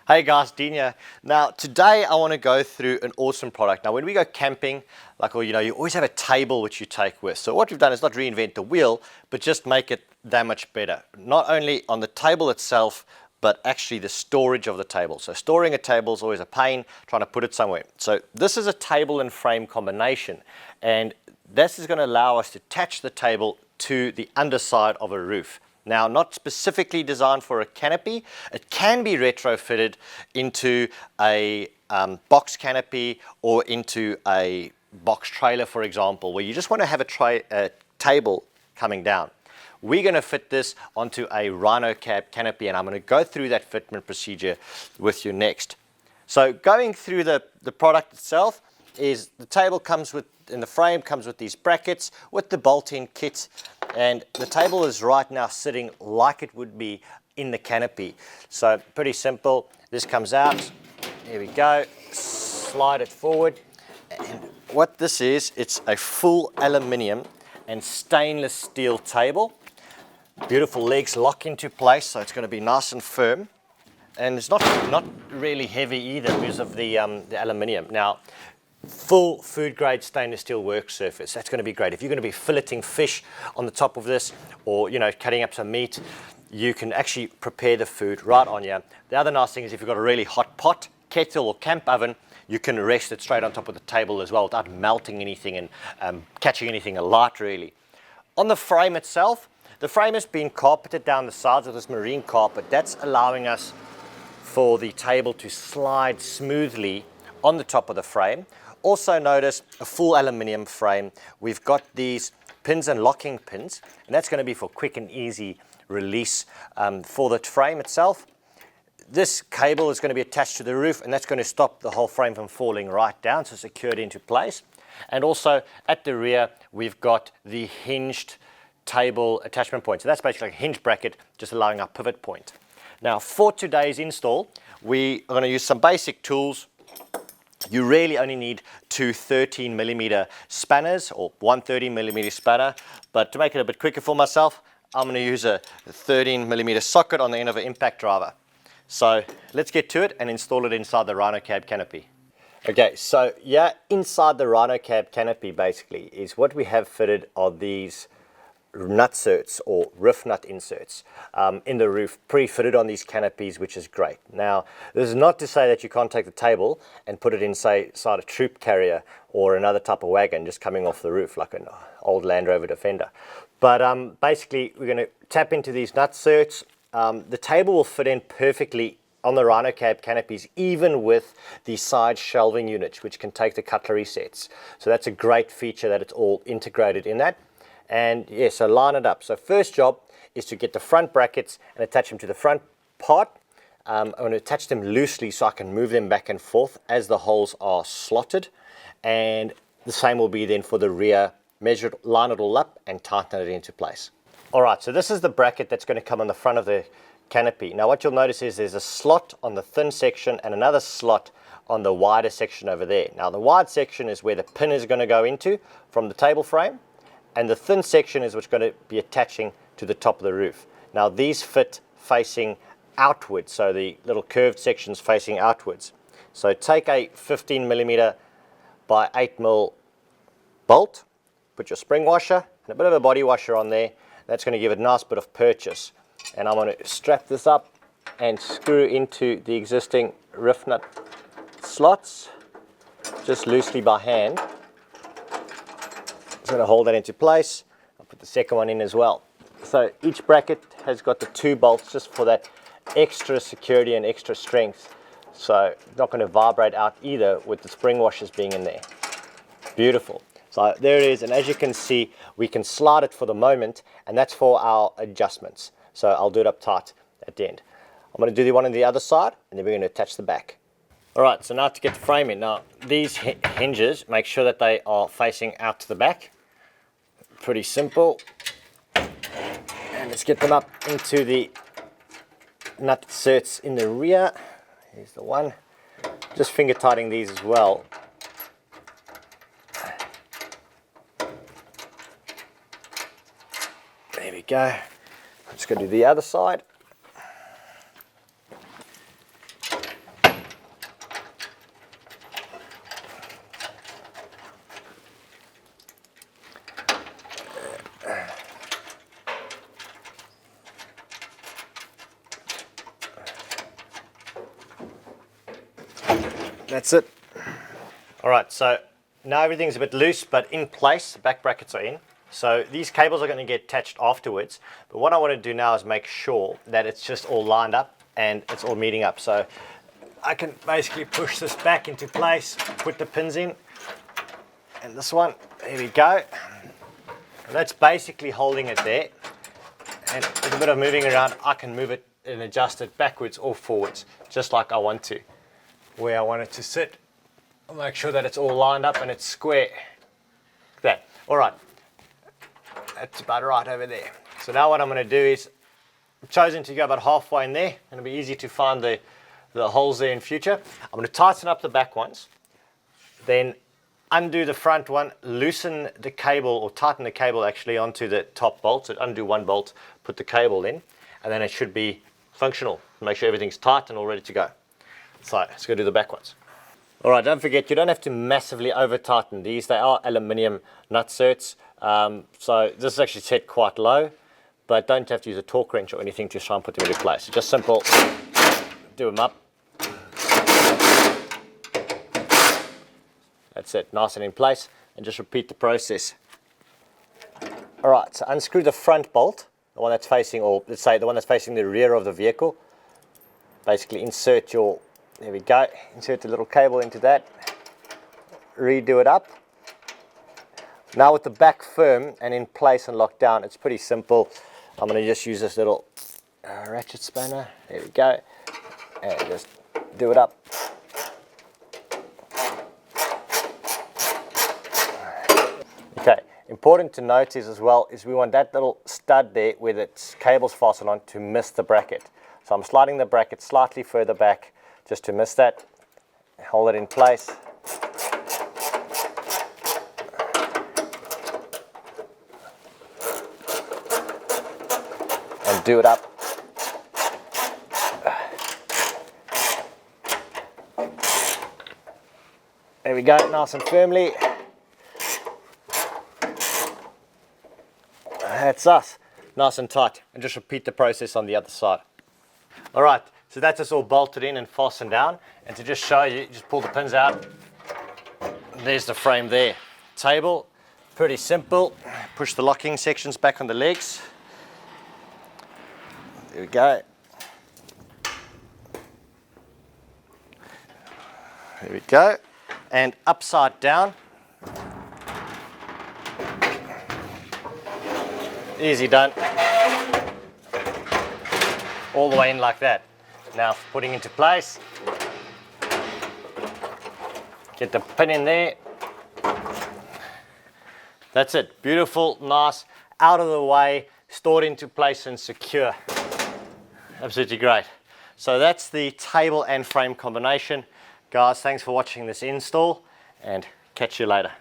Hey guys, Dean here. Now today I want to go through an awesome product. Now when we go camping, you always have a table which you take with. So what we've done is not reinvent the wheel, but just make it that much better. Not only on the table itself, but actually the storage of the table. So storing a table is always a pain, trying to put it somewhere. So this is a table and frame combination, and this is going to allow us to attach the table to the underside of a roof. Now, not specifically designed for a canopy, it can be retrofitted into a box canopy or into a box trailer, for example, where you just want to have a table coming down. We're going to fit this onto a Rhino cab canopy, and I'm going to go through that fitment procedure with you next. So going through the product itself is the table comes with, in the frame comes with these brackets with the bolt-in kit, and the table is right now sitting like it would be in the canopy. So pretty simple. This comes out, here we go, slide it forward, and what this is, it's a full aluminium and stainless steel table. Beautiful legs lock into place, so it's going to be nice and firm, and it's not really heavy either because of the aluminium. Now, full food grade stainless steel work surface. That's going to be great. If you're going to be filleting fish on the top of this, or cutting up some meat, you can actually prepare the food right on here. The other nice thing is if you've got a really hot pot, kettle or camp oven, you can rest it straight on top of the table as well without melting anything and catching anything alight really. On the frame itself, the frame has been carpeted down the sides with this marine carpet. That's allowing us for the table to slide smoothly on the top of the frame. Also notice a full aluminium frame. We've got these pins and locking pins, and that's going to be for quick and easy release for the frame itself. This cable is going to be attached to the roof, and that's going to stop the whole frame from falling right down, so secured into place. And also at the rear, we've got the hinged table attachment point. So that's basically like a hinge bracket, just allowing our pivot point. Now for today's install, we are going to use some basic tools. You really only need two 13mm spanners or one 30mm spanner, but to make it a bit quicker for myself, I'm going to use a 13mm socket on the end of an impact driver. So let's get to it and install it inside the Rhino cab canopy. Okay, so yeah, inside the Rhino cab canopy basically is what we have fitted are these nutserts or roof nut inserts in the roof, pre-fitted on these canopies, which is great. Now, this is not to say that you can't take the table and put it inside a troop carrier or another type of wagon just coming off the roof like an old Land Rover Defender. But basically, we're going to tap into these nutserts. The table will fit in perfectly on the Rhino cab canopies, even with the side shelving units, which can take the cutlery sets. So that's a great feature that it's all integrated in that. And yeah, so line it up. So first job is to get the front brackets and attach them to the front part. I'm going to attach them loosely so I can move them back and forth as the holes are slotted. And the same will be then for the rear. Measure it, line it all up and tighten it into place. All right, so this is the bracket that's going to come on the front of the canopy. Now what you'll notice is there's a slot on the thin section and another slot on the wider section over there. Now the wide section is where the pin is going to go into from the table frame, and the thin section is what's going to be attaching to the top of the roof. Now these fit facing outwards, so the little curved sections facing outwards. So take a 15mm by 8mm bolt, put your spring washer and a bit of a body washer on there. That's going to give it a nice bit of purchase. And I'm going to strap this up and screw into the existing roof nut slots, just loosely by hand. I'm going to hold that into place. I'll put the second one in as well. So each bracket has got the two bolts just for that extra security and extra strength. So it's not going to vibrate out either with the spring washers being in there. Beautiful. So there it is, and as you can see, we can slide it for the moment, and that's for our adjustments. So I'll do it up tight at the end. I'm going to do the one on the other side, and then we're going to attach the back. All right, so now to get the frame in. Now these hinges, make sure that they are facing out to the back. Pretty simple. And let's get them up into the nut inserts in the rear. Here's the one. Just finger tightening these as well. There we go. I'm just going to do the other side. That's it. All right, so now everything's a bit loose, but in place, the back brackets are in. So these cables are going to get attached afterwards. But what I want to do now is make sure that it's just all lined up and it's all meeting up. So I can basically push this back into place, put the pins in, and this one, there we go. And that's basically holding it there. And with a bit of moving around, I can move it and adjust it backwards or forwards, just like I want to. Where I want it to sit, I'll make sure that it's all lined up and it's square. Like that. All right. That's about right over there. So now what I'm going to do is, I've chosen to go about halfway in there, and it'll be easy to find the holes there in future. I'm going to tighten up the back ones, then undo the front one, loosen the cable, or tighten the cable actually onto the top bolt. So undo one bolt, put the cable in, and then it should be functional. Make sure everything's tight and all ready to go. So let's go do the back ones. All right, don't forget, you don't have to massively over tighten these. They are aluminium nutserts. So this is actually set quite low, but don't have to use a torque wrench or anything to try and put them into place. Just simple, do them up. That's it, nice and in place, and just repeat the process. All right, so unscrew the front bolt, the one that's facing, or let's say the one that's facing the rear of the vehicle. Basically insert your, there we go, insert the little cable into that, redo it up. Now with the back firm and in place and locked down, it's pretty simple. I'm going to just use this little ratchet spanner, there we go, and just do it up. Okay, important to note is as well, is we want that little stud there where the cable's fastened on to miss the bracket. So I'm sliding the bracket slightly further back just to miss that, hold it in place. And do it up. There we go, nice and firmly. That's us, nice and tight. And just repeat the process on the other side. All right, so that's just all bolted in and fastened down. And to just show you, just pull the pins out. There's the frame there. Table, pretty simple. Push the locking sections back on the legs. There we go. There we go. And upside down. Easy done. All the way in like that. Now putting into place. Get the pin in there. That's it. Beautiful, nice, out of the way, stored into place and secure. Absolutely great. So that's the table and frame combination. Guys, thanks for watching this install, and catch you later.